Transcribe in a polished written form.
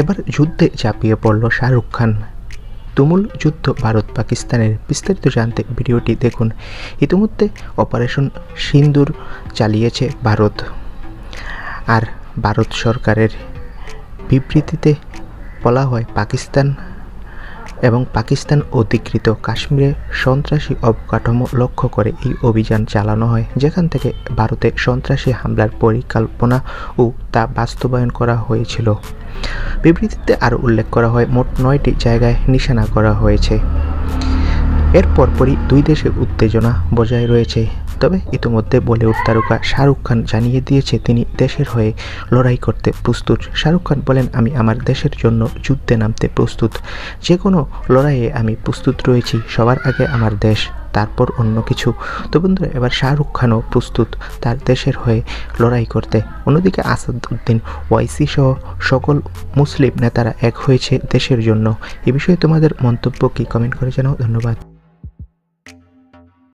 এবার যুদ্ধে ঝাঁপিয়ে পড়ল শাহরুখ খান। তুমুল যুদ্ধ ভারত পাকিস্তানের, বিস্তারিত জানতে ভিডিওটি দেখুন। ইতিমধ্যে অপারেশন সিন্দুর চালিয়েছে ভারত, আর ভারত সরকারের বিবৃতিতে বলা হয় পাকিস্তান অধিকৃত কাশ্মীরে সন্ত্রাসী অবকাঠামো লক্ষ্য করে এই অভিযান চালানো হয়, যেখান থেকে ভারতে সন্ত্রাসী হামলার পরিকল্পনা ও তা বাস্তবায়ন করা হয়েছিল। বিবৃতিতে আরও উল্লেখ করা হয় মোট 9টি জায়গায় নিশানা করা হয়েছে। এর পরপরই দুই দেশে উত্তেজনা বজায় রয়েছে। তবে ইতিমধ্যে বলিউড তারকা শাহরুখ খান জানিয়ে দিয়েছে তিনি দেশের হয়ে লড়াই করতে প্রস্তুত। শাহরুখ খান বলেন, আমি আমার দেশের জন্য যুদ্ধে নামতে প্রস্তুত, যে কোনো লড়াইয়ে আমি প্রস্তুত রয়েছি। সবার আগে আমার দেশ, তারপর অন্য কিছু। তো বন্ধুরা, এবার শাহরুখ খানও প্রস্তুত তার দেশের হয়ে লড়াই করতে। অন্যদিকে আসাদউদ্দিন ওয়াইসি সহ সকল মুসলিম নেতারা এক হয়েছে দেশের জন্য। এ বিষয়ে তোমাদের মন্তব্য কি, কমেন্ট করে জানাও। ধন্যবাদ।